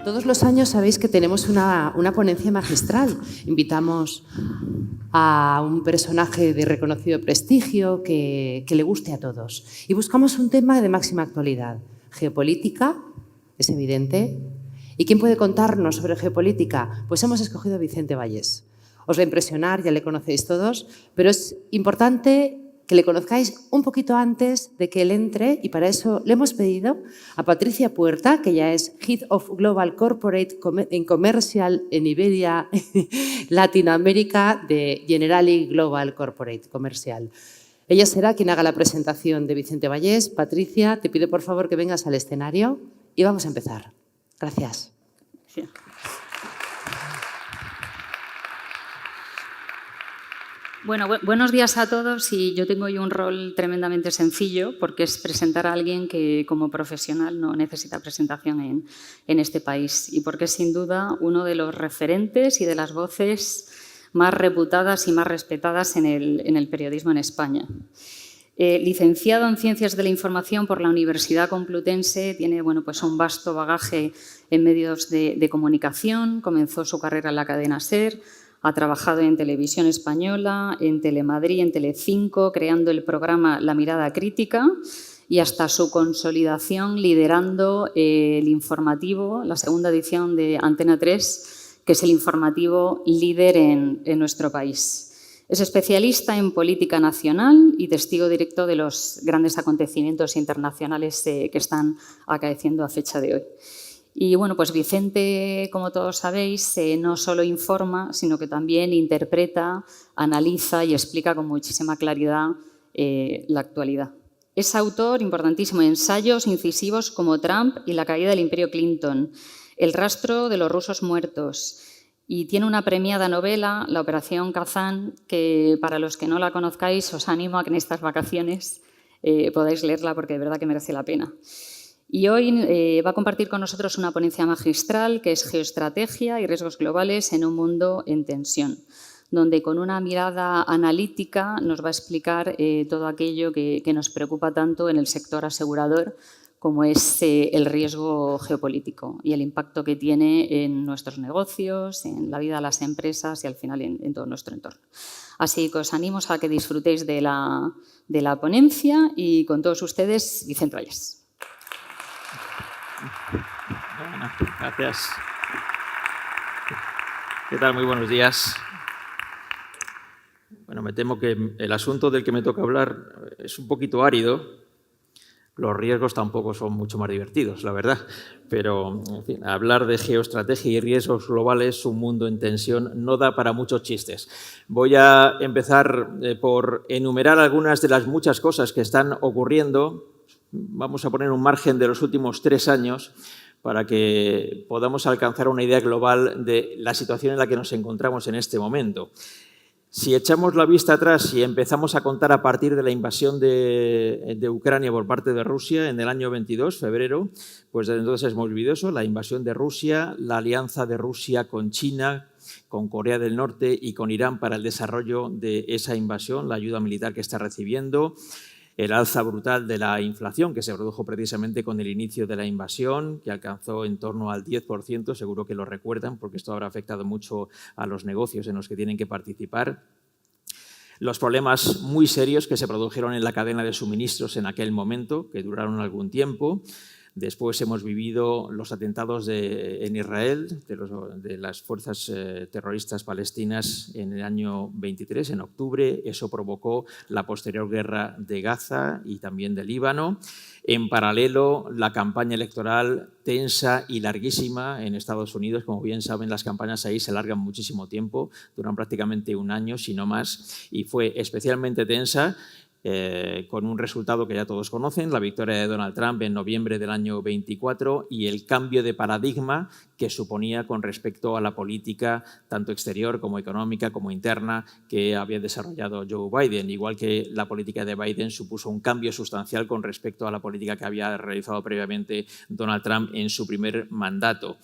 Todos los años sabéis que tenemos una ponencia magistral. Invitamos a un personaje de reconocido prestigio que le guste a todos. Y buscamos un tema de máxima actualidad. Geopolítica, es evidente. ¿Y quién puede contarnos sobre geopolítica? Pues hemos escogido a Vicente Vallés. Os va a impresionar, ya le conocéis todos, pero es importante que le conozcáis un poquito antes de que él entre, y para eso le hemos pedido a Patricia Puerta, que ya es Head of Global Corporate and Commercial en Iberia, Latinoamérica, de Generali Global Corporate Comercial. Ella será quien haga la presentación de Vicente Vallés. Patricia, te pido por favor que vengas al escenario y vamos a empezar. Gracias. Sí. Bueno, buenos días a todos, y yo tengo hoy un rol tremendamente sencillo porque es presentar a alguien que como profesional no necesita presentación en este país, y porque es sin duda uno de los referentes y de las voces más reputadas y más respetadas en el periodismo en España. Licenciado en Ciencias de la Información por la Universidad Complutense, tiene pues un vasto bagaje en medios de comunicación. Comenzó su carrera en la cadena SER, ha trabajado en Televisión Española, en Telemadrid, en Telecinco, creando el programa La Mirada Crítica, y hasta su consolidación liderando el informativo, la segunda edición de Antena 3, que es el informativo líder en nuestro país. Es especialista en política nacional y testigo directo de los grandes acontecimientos internacionales que están acaeciendo a fecha de hoy. Y pues Vicente, como todos sabéis, no solo informa, sino que también interpreta, analiza y explica con muchísima claridad la actualidad. Es autor importantísimo de ensayos incisivos como Trump y la caída del Imperio Clinton, El rastro de los rusos muertos, y tiene una premiada novela, La Operación Kazán, que para los que no la conozcáis os animo a que en estas vacaciones podáis leerla, porque de verdad que merece la pena. Y hoy va a compartir con nosotros una ponencia magistral que es Geoestrategia y riesgos globales en un mundo en tensión, donde con una mirada analítica nos va a explicar todo aquello que nos preocupa tanto en el sector asegurador, como es el riesgo geopolítico y el impacto que tiene en nuestros negocios, en la vida de las empresas y al final en todo nuestro entorno. Así que os animo a que disfrutéis de la ponencia, y con todos ustedes, Vicente Vallés. Bueno, gracias. ¿Qué tal? Muy buenos días. Bueno, me temo que el asunto del que me toca hablar es un poquito árido. Los riesgos tampoco son mucho más divertidos, la verdad. Pero, en fin, hablar de geoestrategia y riesgos globales, un mundo en tensión, no da para muchos chistes. Voy a empezar por enumerar algunas de las muchas cosas que están ocurriendo. Vamos a poner un margen de los últimos 3 años para que podamos alcanzar una idea global de la situación en la que nos encontramos en este momento. Si echamos la vista atrás y empezamos a contar a partir de la invasión de Ucrania por parte de Rusia en el año 22, febrero, pues desde entonces hemos vivido eso, la invasión de Rusia, la alianza de Rusia con China, con Corea del Norte y con Irán para el desarrollo de esa invasión, la ayuda militar que está recibiendo, el alza brutal de la inflación que se produjo precisamente con el inicio de la invasión, que alcanzó en torno al 10%, seguro que lo recuerdan, porque esto habrá afectado mucho a los negocios en los que tienen que participar. Los problemas muy serios que se produjeron en la cadena de suministros en aquel momento, que duraron algún tiempo. Después hemos vivido los atentados en Israel de las fuerzas terroristas palestinas en el año 23, en octubre. Eso provocó la posterior guerra de Gaza y también de Líbano. En paralelo, la campaña electoral tensa y larguísima en Estados Unidos. Como bien saben, las campañas ahí se alargan muchísimo tiempo, duran prácticamente un año, si no más, y fue especialmente tensa. Con un resultado que ya todos conocen, la victoria de Donald Trump en noviembre del año 24 y el cambio de paradigma que suponía con respecto a la política tanto exterior como económica como interna que había desarrollado Joe Biden, igual que la política de Biden supuso un cambio sustancial con respecto a la política que había realizado previamente Donald Trump en su primer mandato.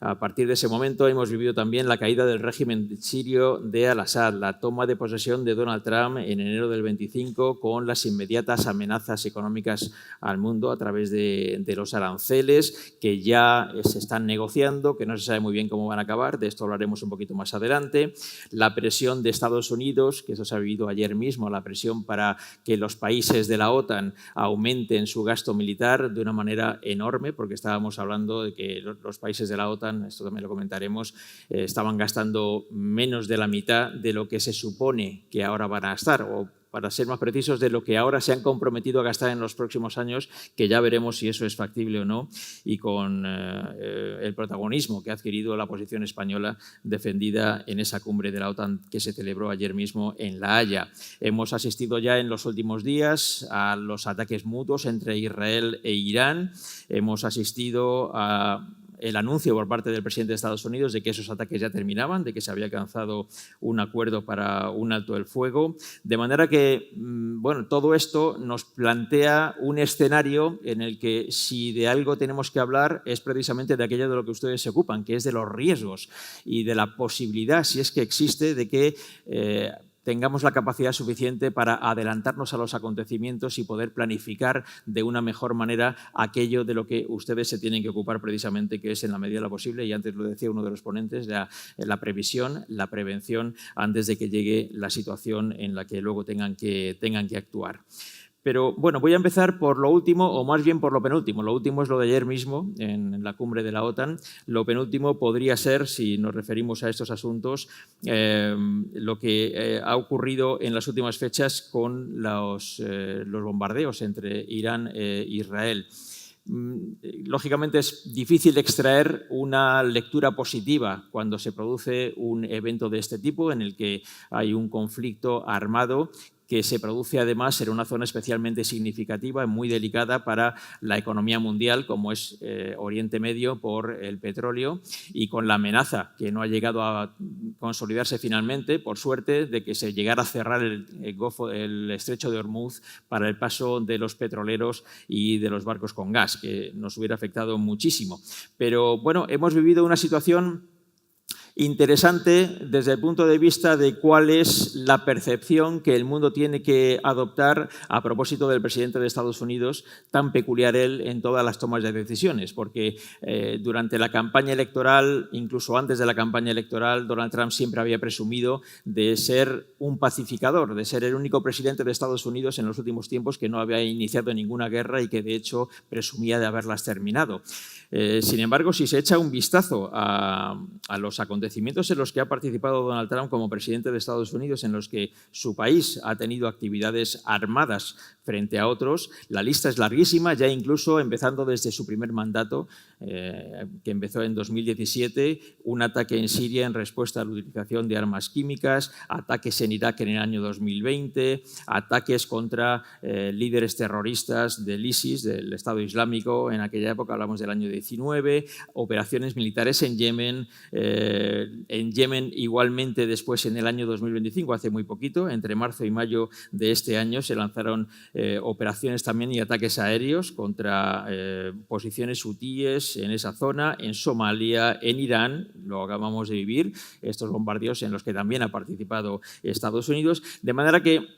A partir de ese momento hemos vivido también la caída del régimen sirio de Al-Assad, la toma de posesión de Donald Trump en enero del 25 con las inmediatas amenazas económicas al mundo a través de los aranceles que ya se están negociando, que no se sabe muy bien cómo van a acabar, de esto hablaremos un poquito más adelante. La presión de Estados Unidos, que eso se ha vivido ayer mismo, la presión para que los países de la OTAN aumenten su gasto militar de una manera enorme, porque estábamos hablando de que los países de la OTAN, esto también lo comentaremos, estaban gastando menos de la mitad de lo que se supone que ahora van a gastar, o para ser más precisos, de lo que ahora se han comprometido a gastar en los próximos años, que ya veremos si eso es factible o no, y con el protagonismo que ha adquirido la posición española defendida en esa cumbre de la OTAN que se celebró ayer mismo en La Haya. Hemos asistido ya en los últimos días a los ataques mutuos entre Israel e Irán. Hemos asistido a el anuncio por parte del presidente de Estados Unidos de que esos ataques ya terminaban, de que se había alcanzado un acuerdo para un alto el fuego, de manera que bueno, todo esto nos plantea un escenario en el que si de algo tenemos que hablar es precisamente de aquello de lo que ustedes se ocupan, que es de los riesgos y de la posibilidad, si es que existe, de que tengamos la capacidad suficiente para adelantarnos a los acontecimientos y poder planificar de una mejor manera aquello de lo que ustedes se tienen que ocupar precisamente, que es en la medida de lo posible, y antes lo decía uno de los ponentes, la previsión, la prevención antes de que llegue la situación en la que luego tengan que actuar. Pero bueno, voy a empezar por lo último, o más bien por lo penúltimo. Lo último es lo de ayer mismo, en la cumbre de la OTAN. Lo penúltimo podría ser, si nos referimos a estos asuntos, lo que ha ocurrido en las últimas fechas con los bombardeos entre Irán e Israel. Lógicamente es difícil extraer una lectura positiva cuando se produce un evento de este tipo en el que hay un conflicto armado que se produce además en una zona especialmente significativa y muy delicada para la economía mundial, como es Oriente Medio por el petróleo, y con la amenaza que no ha llegado a consolidarse finalmente, por suerte, de que se llegara a cerrar el estrecho de Hormuz para el paso de los petroleros y de los barcos con gas, que nos hubiera afectado muchísimo. Pero bueno, hemos vivido una situación interesante desde el punto de vista de cuál es la percepción que el mundo tiene que adoptar a propósito del presidente de Estados Unidos, tan peculiar él en todas las tomas de decisiones, porque durante la campaña electoral, incluso antes de la campaña electoral, Donald Trump siempre había presumido de ser un pacificador, de ser el único presidente de Estados Unidos en los últimos tiempos que no había iniciado ninguna guerra y que de hecho presumía de haberlas terminado. Sin embargo, si se echa un vistazo a los acontecimientos en los que ha participado Donald Trump como presidente de Estados Unidos, en los que su país ha tenido actividades armadas frente a otros, la lista es larguísima, ya incluso empezando desde su primer mandato, que empezó en 2017, un ataque en Siria en respuesta a la utilización de armas químicas, ataques en Irak en el año 2020, ataques contra líderes terroristas del ISIS, del Estado Islámico, en aquella época hablamos del año 19, operaciones militares en Yemen igualmente después en el año 2025, hace muy poquito, entre marzo y mayo de este año se lanzaron operaciones también y ataques aéreos contra posiciones hutíes en esa zona, en Somalia, en Irán, lo acabamos de vivir, estos bombardeos en los que también ha participado Estados Unidos, de manera que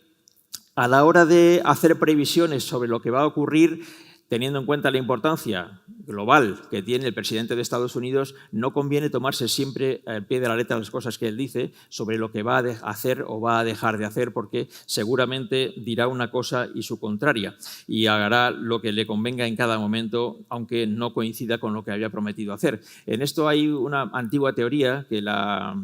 a la hora de hacer previsiones sobre lo que va a ocurrir, teniendo en cuenta la importancia global que tiene el presidente de Estados Unidos, no conviene tomarse siempre al pie de la letra las cosas que él dice sobre lo que va a hacer o va a dejar de hacer, porque seguramente dirá una cosa y su contraria y hará lo que le convenga en cada momento, aunque no coincida con lo que había prometido hacer. En esto hay una antigua teoría que la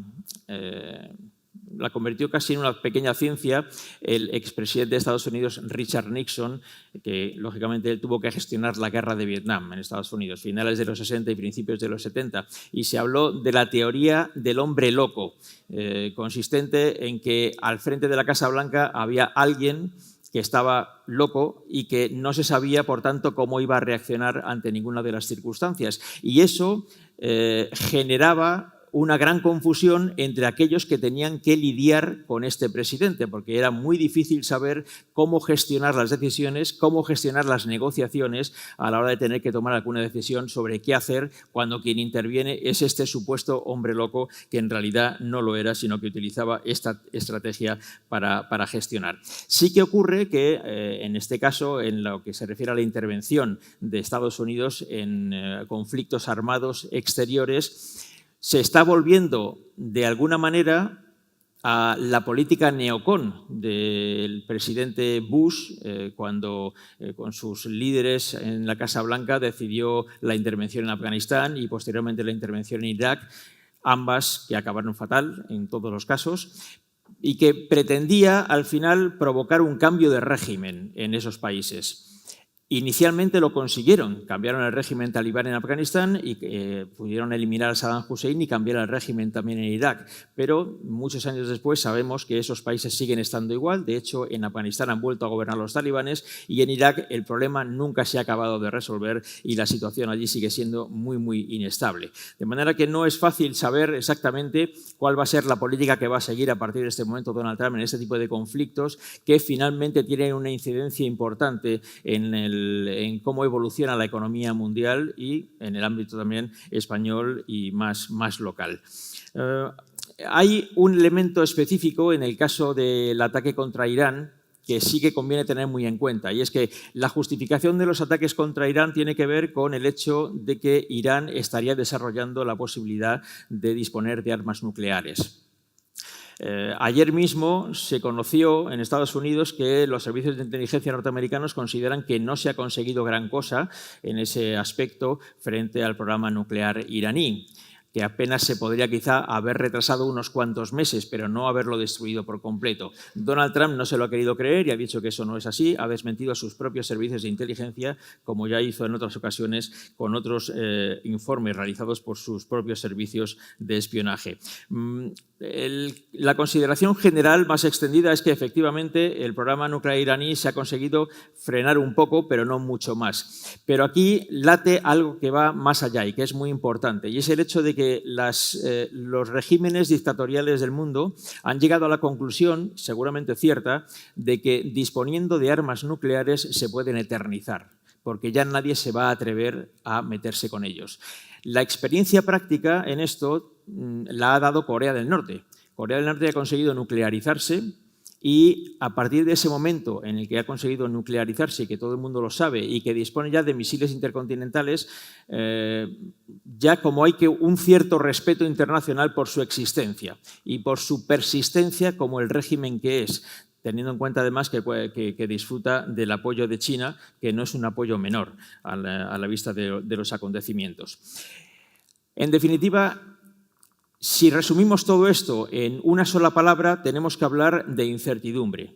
convirtió casi en una pequeña ciencia el expresidente de Estados Unidos, Richard Nixon, que lógicamente él tuvo que gestionar la guerra de Vietnam en Estados Unidos, finales de los 60 y principios de los 70, y se habló de la teoría del hombre loco, consistente en que al frente de la Casa Blanca había alguien que estaba loco y que no se sabía, por tanto, cómo iba a reaccionar ante ninguna de las circunstancias. Y eso generaba una gran confusión entre aquellos que tenían que lidiar con este presidente, porque era muy difícil saber cómo gestionar las decisiones, cómo gestionar las negociaciones a la hora de tener que tomar alguna decisión sobre qué hacer cuando quien interviene es este supuesto hombre loco que en realidad no lo era, sino que utilizaba esta estrategia para gestionar. Sí que ocurre que, en este caso, en lo que se refiere a la intervención de Estados Unidos en conflictos armados exteriores, se está volviendo de alguna manera a la política neocon del presidente Bush cuando con sus líderes en la Casa Blanca decidió la intervención en Afganistán y posteriormente la intervención en Irak, ambas que acabaron fatal en todos los casos, y que pretendía al final provocar un cambio de régimen en esos países. Inicialmente lo consiguieron, cambiaron el régimen talibán en Afganistán y pudieron eliminar a Saddam Hussein y cambiar el régimen también en Irak. Pero muchos años después sabemos que esos países siguen estando igual. De hecho, en Afganistán han vuelto a gobernar los talibanes y en Irak el problema nunca se ha acabado de resolver y la situación allí sigue siendo muy, muy inestable. De manera que no es fácil saber exactamente cuál va a ser la política que va a seguir a partir de este momento Donald Trump en este tipo de conflictos que finalmente tienen una incidencia importante en cómo evoluciona la economía mundial y en el ámbito también español y más local. Hay un elemento específico en el caso del ataque contra Irán que sí que conviene tener muy en cuenta, y es que la justificación de los ataques contra Irán tiene que ver con el hecho de que Irán estaría desarrollando la posibilidad de disponer de armas nucleares. Ayer mismo se conoció en Estados Unidos que los servicios de inteligencia norteamericanos consideran que no se ha conseguido gran cosa en ese aspecto frente al programa nuclear iraní, que apenas se podría quizá haber retrasado unos cuantos meses, pero no haberlo destruido por completo. Donald Trump no se lo ha querido creer y ha dicho que eso no es así, ha desmentido a sus propios servicios de inteligencia, como ya hizo en otras ocasiones con otros informes realizados por sus propios servicios de espionaje. La consideración general más extendida es que efectivamente el programa nuclear iraní se ha conseguido frenar un poco, pero no mucho más. Pero aquí late algo que va más allá y que es muy importante, y es el hecho de que los regímenes dictatoriales del mundo han llegado a la conclusión, seguramente cierta, de que disponiendo de armas nucleares se pueden eternizar, porque ya nadie se va a atrever a meterse con ellos. La experiencia práctica en esto la ha dado Corea del Norte. Corea del Norte ha conseguido nuclearizarse y a partir de ese momento en el que ha conseguido nuclearizarse, y que todo el mundo lo sabe, y que dispone ya de misiles intercontinentales, ya como hay un cierto respeto internacional por su existencia y por su persistencia como el régimen que es, teniendo en cuenta además que disfruta del apoyo de China, que no es un apoyo menor a la vista de los acontecimientos. En definitiva, si resumimos todo esto en una sola palabra, tenemos que hablar de incertidumbre.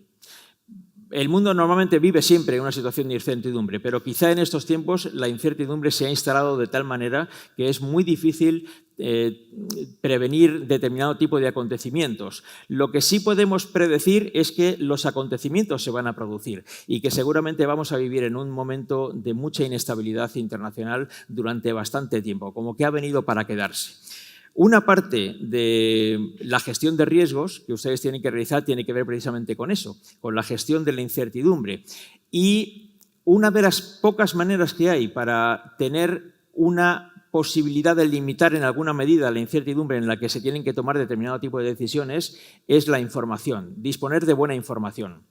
El mundo normalmente vive siempre en una situación de incertidumbre, pero quizá en estos tiempos la incertidumbre se ha instalado de tal manera que es muy difícil prevenir determinado tipo de acontecimientos. Lo que sí podemos predecir es que los acontecimientos se van a producir y que seguramente vamos a vivir en un momento de mucha inestabilidad internacional durante bastante tiempo, como que ha venido para quedarse. Una parte de la gestión de riesgos que ustedes tienen que realizar tiene que ver precisamente con eso, con la gestión de la incertidumbre. Y una de las pocas maneras que hay para tener una posibilidad de limitar en alguna medida la incertidumbre en la que se tienen que tomar determinado tipo de decisiones es la información, disponer de buena información.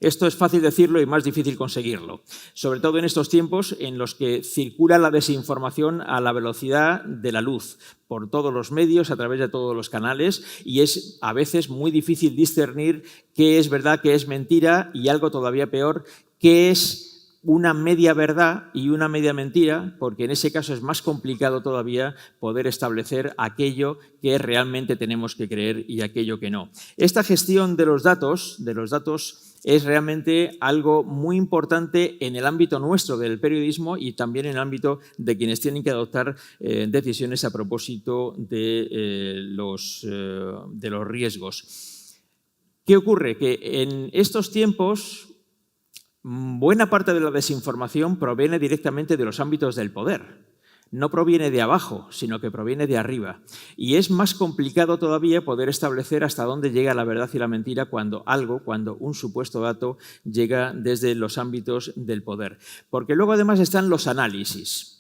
Esto es fácil decirlo y más difícil conseguirlo, sobre todo en estos tiempos en los que circula la desinformación a la velocidad de la luz, por todos los medios, a través de todos los canales, y es a veces muy difícil discernir qué es verdad, qué es mentira y algo todavía peor, qué es una media verdad y una media mentira, porque en ese caso es más complicado todavía poder establecer aquello que realmente tenemos que creer y aquello que no. Esta gestión de los datos es realmente algo muy importante en el ámbito nuestro del periodismo y también en el ámbito de quienes tienen que adoptar decisiones a propósito de los riesgos. ¿Qué ocurre? Que en estos tiempos buena parte de la desinformación proviene directamente de los ámbitos del poder. no proviene de abajo, sino que proviene de arriba. Y es más complicado todavía poder establecer hasta dónde llega la verdad y la mentira cuando un supuesto dato llega desde los ámbitos del poder. Porque luego además están los análisis.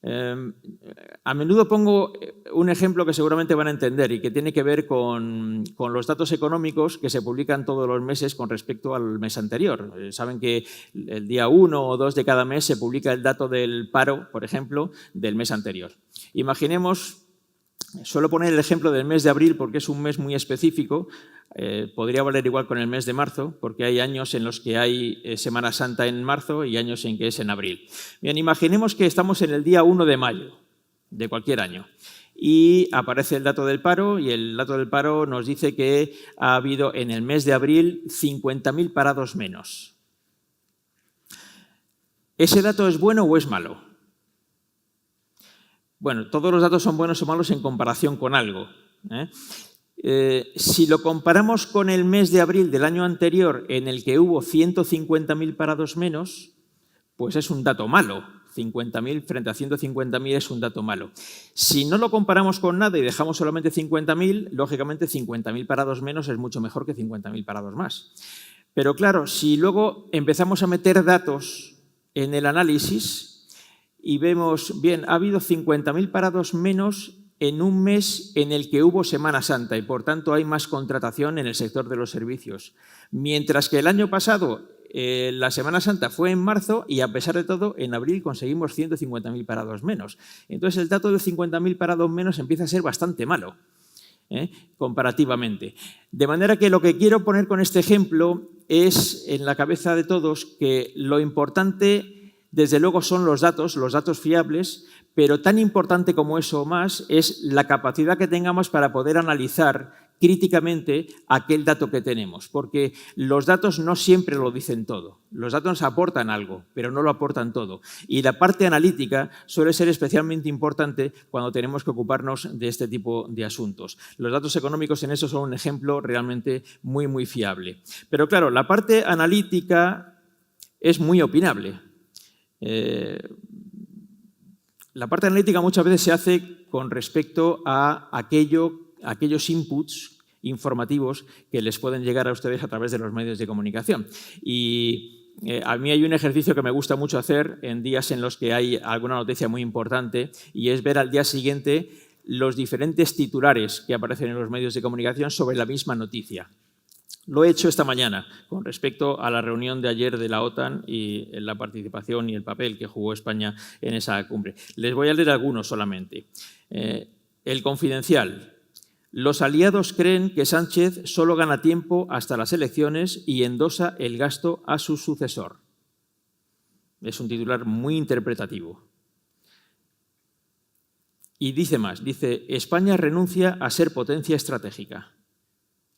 A menudo pongo un ejemplo que seguramente van a entender y que tiene que ver con los datos económicos que se publican todos los meses con respecto al mes anterior. Saben que el día 1 o 2 de cada mes se publica el dato del paro, por ejemplo, del mes anterior. Imaginemos, suelo poner el ejemplo del mes de abril porque es un mes muy específico. Podría valer igual con el mes de marzo, porque hay años en los que hay Semana Santa en marzo y años en que es en abril. Bien, imaginemos que estamos en el día 1 de mayo de cualquier año y aparece el dato del paro y el dato del paro nos dice que ha habido en el mes de abril 50.000 parados menos. ¿Ese dato es bueno o es malo? Bueno, todos los datos son buenos o malos en comparación con algo, si lo comparamos con el mes de abril del año anterior, en el que hubo 150.000 parados menos, pues es un dato malo. 50.000 frente a 150.000 es un dato malo. Si no lo comparamos con nada y dejamos solamente 50.000, lógicamente 50.000 parados menos es mucho mejor que 50.000 parados más. Pero claro, si luego empezamos a meter datos en el análisis y vemos, bien, ha habido 50.000 parados menos en un mes en el que hubo Semana Santa y, por tanto, hay más contratación en el sector de los servicios. Mientras que el año pasado la Semana Santa fue en marzo y, a pesar de todo, en abril conseguimos 150.000 parados menos. Entonces, el dato de 50.000 parados menos empieza a ser bastante malo, comparativamente. De manera que lo que quiero poner con este ejemplo es en la cabeza de todos que lo importante, desde luego, son los datos fiables, pero tan importante como eso o más es la capacidad que tengamos para poder analizar críticamente aquel dato que tenemos, porque los datos no siempre lo dicen todo. Los datos aportan algo, pero no lo aportan todo. Y la parte analítica suele ser especialmente importante cuando tenemos que ocuparnos de este tipo de asuntos. Los datos económicos en eso son un ejemplo realmente muy, muy fiable. Pero claro, la parte analítica es muy opinable. La parte analítica muchas veces se hace con respecto a aquellos inputs informativos que les pueden llegar a ustedes a través de los medios de comunicación. Y a mí hay un ejercicio que me gusta mucho hacer en días en los que hay alguna noticia muy importante y es ver al día siguiente los diferentes titulares que aparecen en los medios de comunicación sobre la misma noticia. Lo he hecho esta mañana con respecto a la reunión de ayer de la OTAN y la participación y el papel que jugó España en esa cumbre. Les voy a leer algunos solamente. El Confidencial. Los aliados creen que Sánchez solo gana tiempo hasta las elecciones y endosa el gasto a su sucesor. Es un titular muy interpretativo. Y dice más, dice, España renuncia a ser potencia estratégica.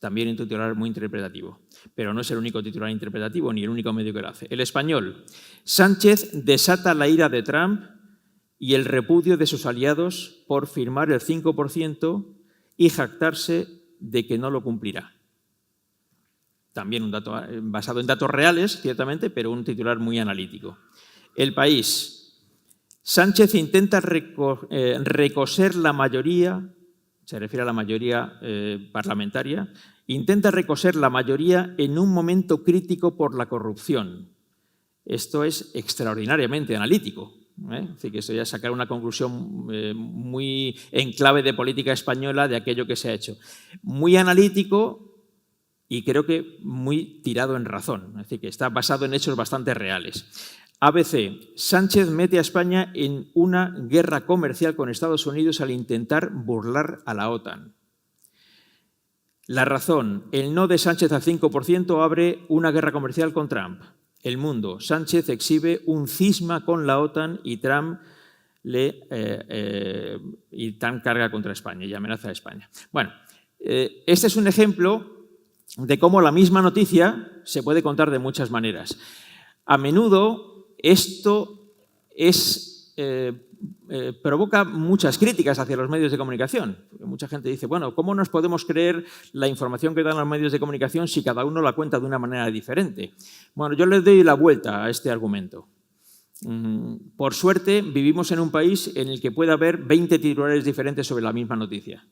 También un titular muy interpretativo, pero no es el único titular interpretativo ni el único medio que lo hace. El Español. Sánchez desata la ira de Trump y el repudio de sus aliados por firmar el 5% y jactarse de que no lo cumplirá. También un dato basado en datos reales, ciertamente, pero un titular muy analítico. El País. Sánchez intenta recoser la mayoría, se refiere a la mayoría parlamentaria, intenta recoser la mayoría en un momento crítico por la corrupción. Esto es extraordinariamente analítico. Así que esto ya es sacar una conclusión muy en clave de política española de aquello que se ha hecho. Muy analítico y creo que muy tirado en razón. Es decir, que está basado en hechos bastante reales. ABC. Sánchez mete a España en una guerra comercial con Estados Unidos al intentar burlar a la OTAN. La Razón. El no de Sánchez al 5% abre una guerra comercial con Trump. El Mundo. Sánchez exhibe un cisma con la OTAN y Trump carga contra España y amenaza a España. Bueno, este es un ejemplo de cómo la misma noticia se puede contar de muchas maneras. A menudo esto provoca muchas críticas hacia los medios de comunicación. Mucha gente dice, bueno, ¿cómo nos podemos creer la información que dan los medios de comunicación si cada uno la cuenta de una manera diferente? Bueno, yo les doy la vuelta a este argumento. Por suerte, vivimos en un país en el que puede haber 20 titulares diferentes sobre la misma noticia.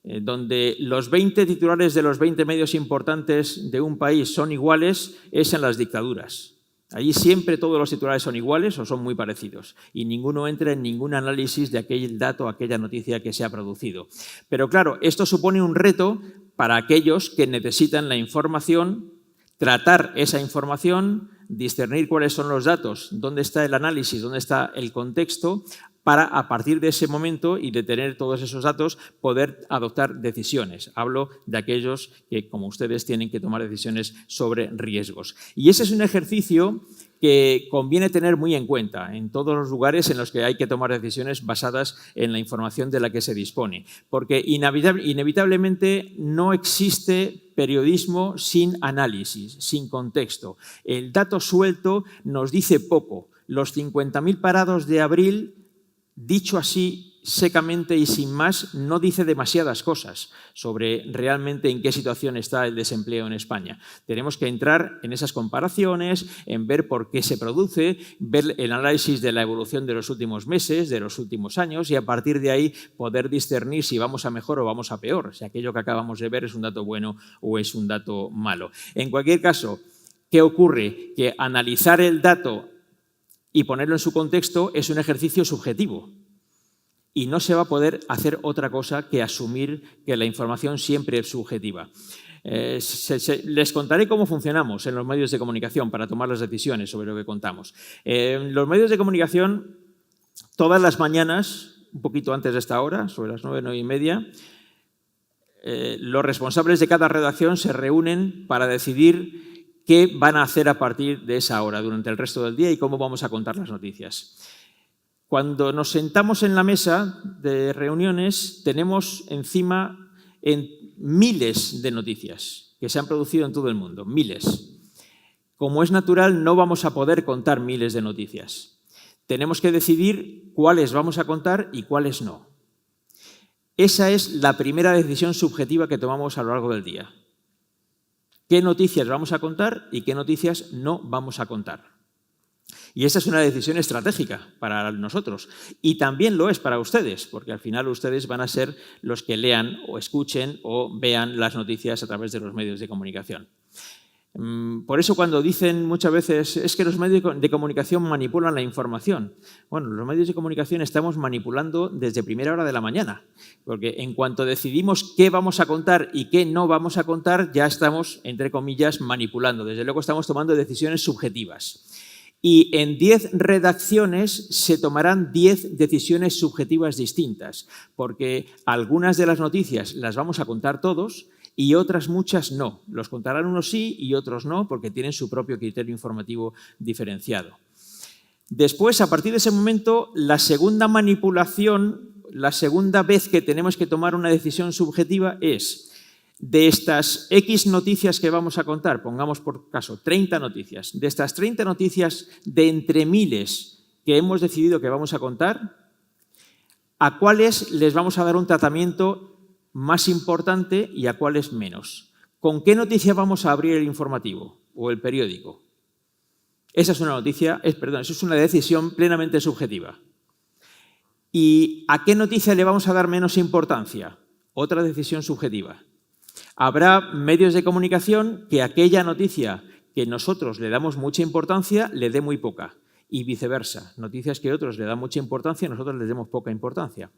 Donde los 20 titulares de los 20 medios importantes de un país son iguales es en las dictaduras. Allí siempre todos los titulares son iguales o son muy parecidos y ninguno entra en ningún análisis de aquel dato, aquella noticia que se ha producido. Pero claro, esto supone un reto para aquellos que necesitan la información, tratar esa información, discernir cuáles son los datos, dónde está el análisis, dónde está el contexto, para a partir de ese momento y de tener todos esos datos poder adoptar decisiones. Hablo de aquellos que, como ustedes, tienen que tomar decisiones sobre riesgos. Y ese es un ejercicio que conviene tener muy en cuenta en todos los lugares en los que hay que tomar decisiones basadas en la información de la que se dispone, porque inevitablemente no existe periodismo sin análisis, sin contexto. El dato suelto nos dice poco. Los 50.000 parados de abril, dicho así secamente y sin más, no dice demasiadas cosas sobre realmente en qué situación está el desempleo en España. Tenemos que entrar en esas comparaciones, en ver por qué se produce, ver el análisis de la evolución de los últimos meses, de los últimos años, y a partir de ahí poder discernir si vamos a mejor o vamos a peor, si aquello que acabamos de ver es un dato bueno o es un dato malo. En cualquier caso, ¿qué ocurre? Que analizar el dato y ponerlo en su contexto es un ejercicio subjetivo. Y no se va a poder hacer otra cosa que asumir que la información siempre es subjetiva. Les contaré cómo funcionamos en los medios de comunicación para tomar las decisiones sobre lo que contamos. Los medios de comunicación, todas las mañanas, un poquito antes de esta hora, sobre las 9, 9:30, los responsables de cada redacción se reúnen para decidir qué van a hacer a partir de esa hora durante el resto del día y cómo vamos a contar las noticias. Cuando nos sentamos en la mesa de reuniones, tenemos encima miles de noticias que se han producido en todo el mundo, miles. Como es natural, no vamos a poder contar miles de noticias. Tenemos que decidir cuáles vamos a contar y cuáles no. Esa es la primera decisión subjetiva que tomamos a lo largo del día. ¿Qué noticias vamos a contar y qué noticias no vamos a contar? Y esa es una decisión estratégica para nosotros. Y también lo es para ustedes, porque al final ustedes van a ser los que lean o escuchen o vean las noticias a través de los medios de comunicación. Por eso cuando dicen muchas veces es que los medios de comunicación manipulan la información. Bueno, los medios de comunicación estamos manipulando desde primera hora de la mañana, porque en cuanto decidimos qué vamos a contar y qué no vamos a contar, ya estamos, entre comillas, manipulando. Desde luego estamos tomando decisiones subjetivas. Y en 10 redacciones se tomarán 10 decisiones subjetivas distintas, porque algunas de las noticias las vamos a contar todos y otras muchas no. Los contarán unos sí y otros no, porque tienen su propio criterio informativo diferenciado. Después, a partir de ese momento, la segunda manipulación, la segunda vez que tenemos que tomar una decisión subjetiva es: de estas X noticias que vamos a contar, pongamos por caso 30 noticias, de estas 30 noticias de entre miles que hemos decidido que vamos a contar, ¿a cuáles les vamos a dar un tratamiento más importante y a cuáles menos? ¿Con qué noticia vamos a abrir el informativo o el periódico? Esa es una eso es una decisión plenamente subjetiva. ¿Y a qué noticia le vamos a dar menos importancia? Otra decisión subjetiva. Habrá medios de comunicación que aquella noticia que nosotros le damos mucha importancia le dé muy poca y viceversa. Noticias que otros le dan mucha importancia, nosotros les demos poca importancia.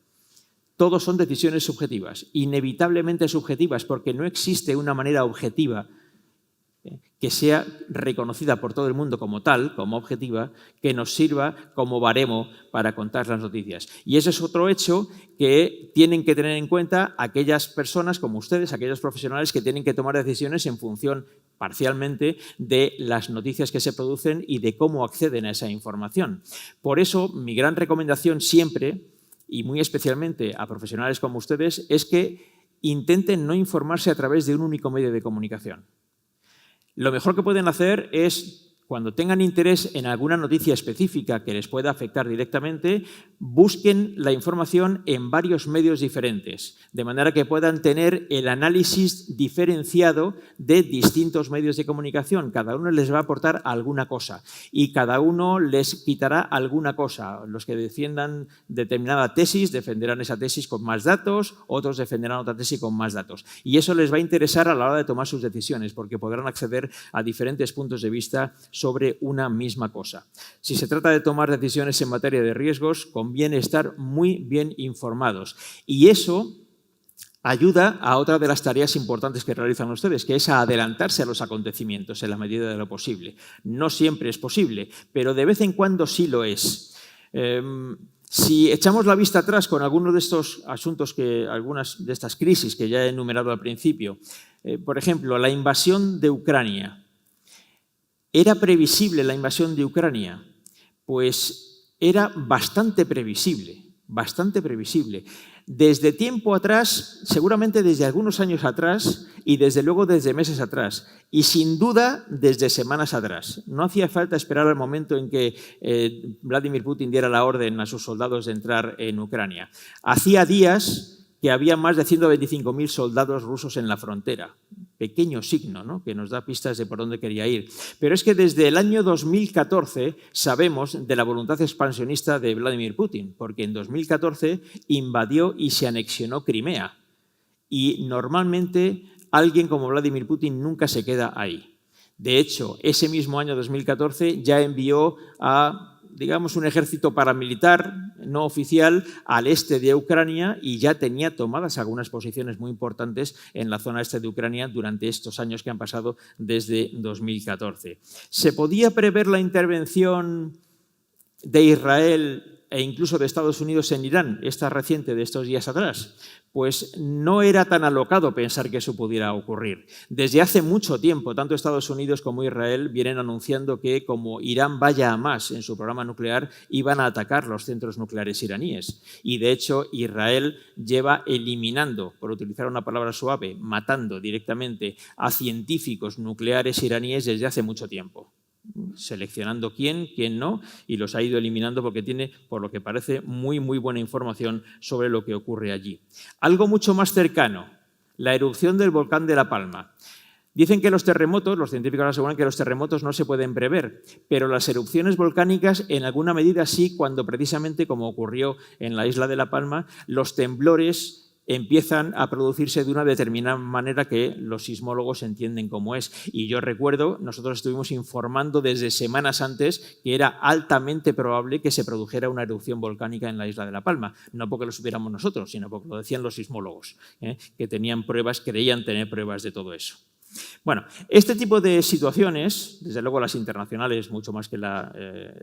Todos son decisiones subjetivas, inevitablemente subjetivas, porque no existe una manera objetiva que sea reconocida por todo el mundo como tal, como objetiva, que nos sirva como baremo para contar las noticias. Y ese es otro hecho que tienen que tener en cuenta aquellas personas como ustedes, aquellos profesionales que tienen que tomar decisiones en función parcialmente de las noticias que se producen y de cómo acceden a esa información. Por eso, mi gran recomendación siempre, y muy especialmente a profesionales como ustedes, es que intenten no informarse a través de un único medio de comunicación. Lo mejor que pueden hacer es, cuando tengan interés en alguna noticia específica que les pueda afectar directamente, busquen la información en varios medios diferentes, de manera que puedan tener el análisis diferenciado de distintos medios de comunicación. Cada uno les va a aportar alguna cosa y cada uno les quitará alguna cosa. Los que defiendan determinada tesis defenderán esa tesis con más datos, otros defenderán otra tesis con más datos. Y eso les va a interesar a la hora de tomar sus decisiones, porque podrán acceder a diferentes puntos de vista sobre una misma cosa. Si se trata de tomar decisiones en materia de riesgos, conviene estar muy bien informados. Y eso ayuda a otra de las tareas importantes que realizan ustedes, que es a adelantarse a los acontecimientos en la medida de lo posible. No siempre es posible, pero de vez en cuando sí lo es. Si echamos la vista atrás con algunos de estos asuntos, algunas de estas crisis que ya he enumerado al principio, por ejemplo, la invasión de Ucrania. ¿Era previsible la invasión de Ucrania? Pues era bastante previsible, bastante previsible. Desde tiempo atrás, seguramente desde algunos años atrás y desde luego desde meses atrás y sin duda desde semanas atrás. No hacía falta esperar al momento en que Vladimir Putin diera la orden a sus soldados de entrar en Ucrania. Hacía días que había más de 125.000 soldados rusos en la frontera. Pequeño signo, ¿no?, que nos da pistas de por dónde quería ir. Pero es que desde el año 2014 sabemos de la voluntad expansionista de Vladimir Putin, porque en 2014 invadió y se anexionó Crimea. Y normalmente alguien como Vladimir Putin nunca se queda ahí. De hecho, ese mismo año 2014 ya envió a, digamos, un ejército paramilitar no oficial al este de Ucrania y ya tenía tomadas algunas posiciones muy importantes en la zona este de Ucrania durante estos años que han pasado desde 2014. ¿Se podía prever la intervención de Israel e incluso de Estados Unidos en Irán, esta reciente de estos días atrás? Pues no era tan alocado pensar que eso pudiera ocurrir. Desde hace mucho tiempo, tanto Estados Unidos como Israel vienen anunciando que, como Irán vaya a más en su programa nuclear, iban a atacar los centros nucleares iraníes. Y, de hecho, Israel lleva eliminando, por utilizar una palabra suave, matando directamente a científicos nucleares iraníes desde hace mucho tiempo, seleccionando quién no, y los ha ido eliminando porque tiene, por lo que parece, muy buena información sobre lo que ocurre allí. Algo mucho más cercano, la erupción del volcán de La Palma. Dicen que los terremotos, los científicos aseguran que los terremotos no se pueden prever, pero las erupciones volcánicas en alguna medida sí, cuando precisamente, como ocurrió en la isla de La Palma, los temblores empiezan a producirse de una determinada manera que los sismólogos entienden como es. Y yo recuerdo, nosotros estuvimos informando desde semanas antes que era altamente probable que se produjera una erupción volcánica en la isla de La Palma. No porque lo supiéramos nosotros, sino porque lo decían los sismólogos, que tenían pruebas, creían tener pruebas de todo eso. Bueno, este tipo de situaciones, desde luego las internacionales, mucho más que la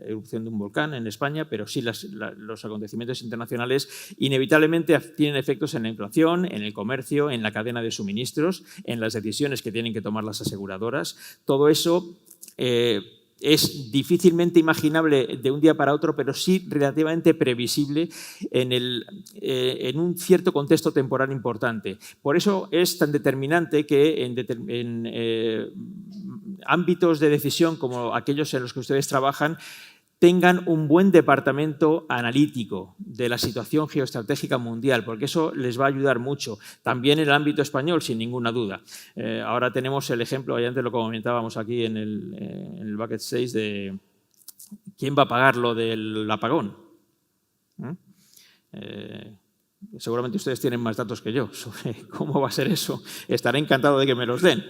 erupción de un volcán en España, pero sí los acontecimientos internacionales, inevitablemente tienen efectos en la inflación, en el comercio, en la cadena de suministros, en las decisiones que tienen que tomar las aseguradoras. Todo eso es difícilmente imaginable de un día para otro, pero sí relativamente previsible en un cierto contexto temporal importante. Por eso es tan determinante que en ámbitos de decisión como aquellos en los que ustedes trabajan tengan un buen departamento analítico de la situación geoestratégica mundial, porque eso les va a ayudar mucho. También en el ámbito español, sin ninguna duda. Ahora tenemos el ejemplo, antes lo comentábamos aquí en el bucket 6, de quién va a pagar lo del apagón. Seguramente ustedes tienen más datos que yo sobre cómo va a ser eso. Estaré encantado de que me los den,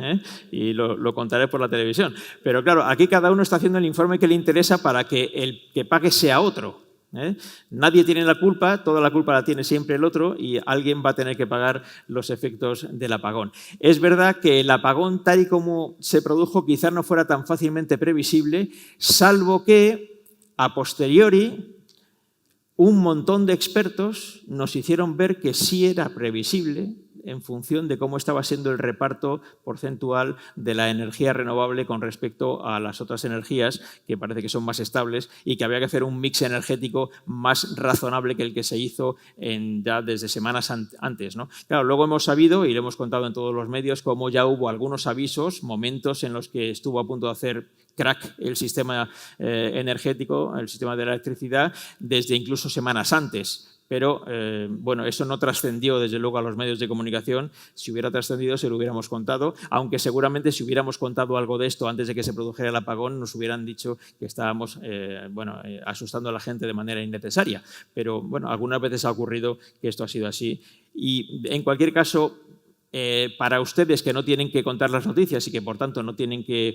y lo contaré por la televisión. Pero claro, aquí cada uno está haciendo el informe que le interesa para que el que pague sea otro. Nadie tiene la culpa, toda la culpa la tiene siempre el otro y alguien va a tener que pagar los efectos del apagón. Es verdad que el apagón, tal y como se produjo, quizás no fuera tan fácilmente previsible, salvo que a posteriori un montón de expertos nos hicieron ver que sí era previsible en función de cómo estaba siendo el reparto porcentual de la energía renovable con respecto a las otras energías, que parece que son más estables, y que había que hacer un mix energético más razonable que el que se hizo ya desde semanas antes, ¿no? Claro, luego hemos sabido, y lo hemos contado en todos los medios, cómo ya hubo algunos avisos, momentos en los que estuvo a punto de hacer crack el sistema energético, el sistema de la electricidad, desde incluso semanas antes. Pero, bueno, eso no trascendió, desde luego, a los medios de comunicación. Si hubiera trascendido, se lo hubiéramos contado, aunque seguramente si hubiéramos contado algo de esto antes de que se produjera el apagón, nos hubieran dicho que estábamos asustando a la gente de manera innecesaria. Pero, bueno, algunas veces ha ocurrido que esto ha sido así. Y, en cualquier caso, para ustedes que no tienen que contar las noticias y que, por tanto, no tienen que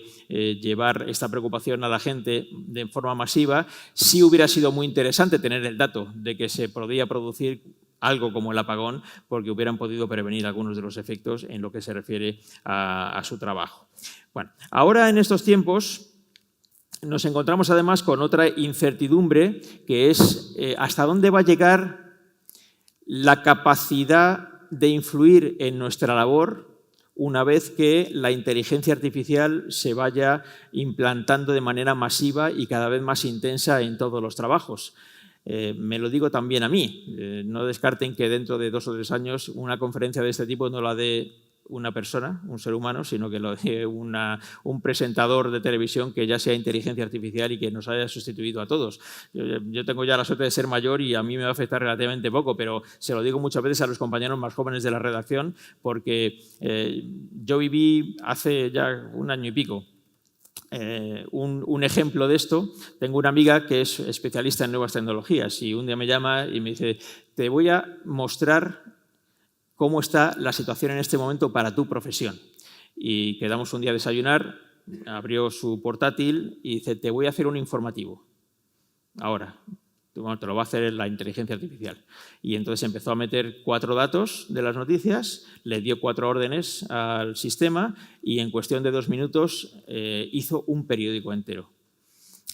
llevar esta preocupación a la gente de forma masiva, sí hubiera sido muy interesante tener el dato de que se podía producir algo como el apagón, porque hubieran podido prevenir algunos de los efectos en lo que se refiere a su trabajo. Bueno, ahora en estos tiempos nos encontramos además con otra incertidumbre, que es hasta dónde va a llegar la capacidad de influir en nuestra labor una vez que la inteligencia artificial se vaya implantando de manera masiva y cada vez más intensa en todos los trabajos. Me lo digo también a mí. No descarten que dentro de 2 o 3 años una conferencia de este tipo no la dé una persona, un ser humano, sino que lo dé un presentador de televisión que ya sea inteligencia artificial y que nos haya sustituido a todos. Yo tengo ya la suerte de ser mayor y a mí me va a afectar relativamente poco, pero se lo digo muchas veces a los compañeros más jóvenes de la redacción, porque yo viví hace ya 1 año y pico un ejemplo de esto. Tengo una amiga que es especialista en nuevas tecnologías y un día me llama y me dice: te voy a mostrar cómo está la situación en este momento para tu profesión. Y quedamos un día a desayunar, abrió su portátil y dice: te voy a hacer un informativo. Ahora, bueno, te lo va a hacer la inteligencia artificial. Y entonces empezó a meter 4 datos de las noticias, le dio 4 órdenes al sistema y en cuestión de 2 minutos hizo un periódico entero.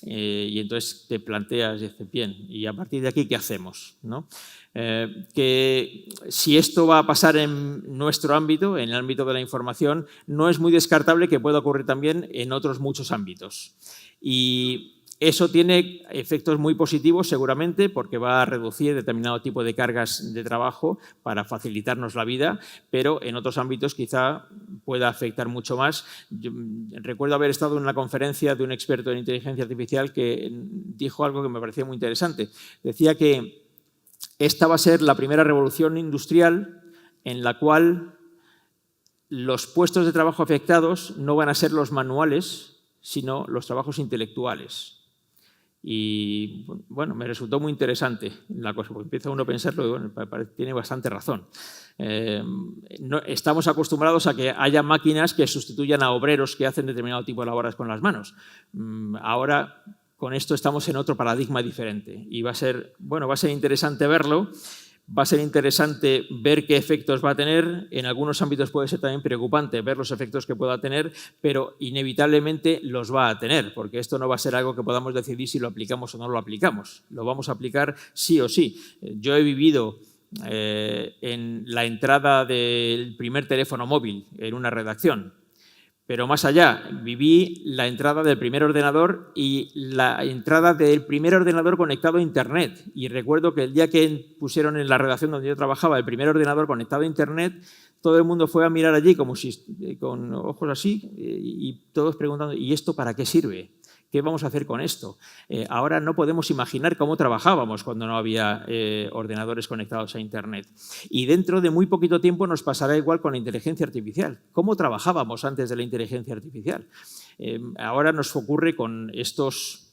Y entonces te planteas, dices, bien, ¿y a partir de aquí qué hacemos? ¿No? Que si esto va a pasar en nuestro ámbito, en el ámbito de la información, no es muy descartable que pueda ocurrir también en otros muchos ámbitos. Y eso tiene efectos muy positivos seguramente, porque va a reducir determinado tipo de cargas de trabajo para facilitarnos la vida, pero en otros ámbitos quizá pueda afectar mucho más. Yo recuerdo haber estado en una conferencia de un experto en inteligencia artificial que dijo algo que me parecía muy interesante. Decía que esta va a ser la primera revolución industrial en la cual los puestos de trabajo afectados no van a ser los manuales, sino los trabajos intelectuales. Y bueno, me resultó muy interesante la cosa, porque empieza uno a pensarlo y bueno, tiene bastante razón. Estamos acostumbrados a que haya máquinas que sustituyan a obreros que hacen determinado tipo de labores con las manos. Ahora, con esto estamos en otro paradigma diferente y va a ser interesante verlo. Va a ser interesante ver qué efectos va a tener. En algunos ámbitos puede ser también preocupante ver los efectos que pueda tener, pero inevitablemente los va a tener, porque esto no va a ser algo que podamos decidir si lo aplicamos o no lo aplicamos. Lo vamos a aplicar sí o sí. Yo he vivido en la entrada del primer teléfono móvil en una redacción. Pero más allá, viví la entrada del primer ordenador y la entrada del primer ordenador conectado a Internet. Y recuerdo que el día que pusieron en la redacción donde yo trabajaba el primer ordenador conectado a Internet, todo el mundo fue a mirar allí como si, con ojos así y todos preguntando: ¿y esto para qué sirve? ¿Qué vamos a hacer con esto? Ahora no podemos imaginar cómo trabajábamos cuando no había ordenadores conectados a Internet. Y dentro de muy poquito tiempo nos pasará igual con la inteligencia artificial. ¿Cómo trabajábamos antes de la inteligencia artificial? Ahora nos ocurre con estos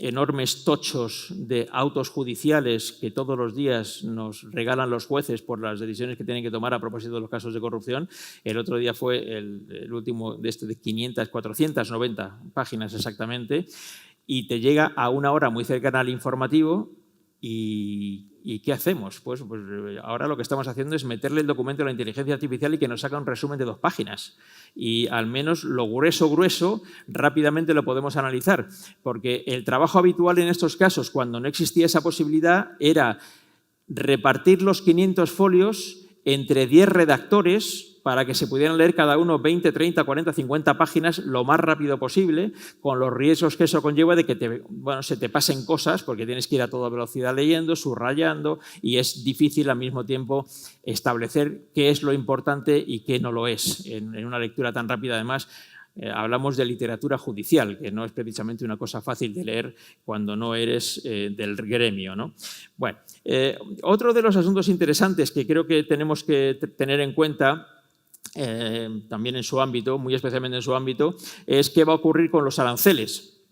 enormes tochos de autos judiciales que todos los días nos regalan los jueces por las decisiones que tienen que tomar a propósito de los casos de corrupción. El otro día fue el último de 490 páginas exactamente, y te llega a una hora muy cercana al informativo. ¿Y qué hacemos? Pues ahora lo que estamos haciendo es meterle el documento a la inteligencia artificial y que nos haga un resumen de 2 páginas. Y al menos lo grueso rápidamente lo podemos analizar, porque el trabajo habitual en estos casos, cuando no existía esa posibilidad, era repartir los 500 folios entre 10 redactores para que se pudieran leer cada uno 20, 30, 40, 50 páginas lo más rápido posible, con los riesgos que eso conlleva de que se te pasen cosas, porque tienes que ir a toda velocidad leyendo, subrayando, y es difícil al mismo tiempo establecer qué es lo importante y qué no lo es. En una lectura tan rápida, además, hablamos de literatura judicial, que no es precisamente una cosa fácil de leer cuando no eres del gremio, ¿no? Bueno, otro de los asuntos interesantes que creo que tenemos que tener en cuenta, también en su ámbito, muy especialmente en su ámbito, es qué va a ocurrir con los aranceles.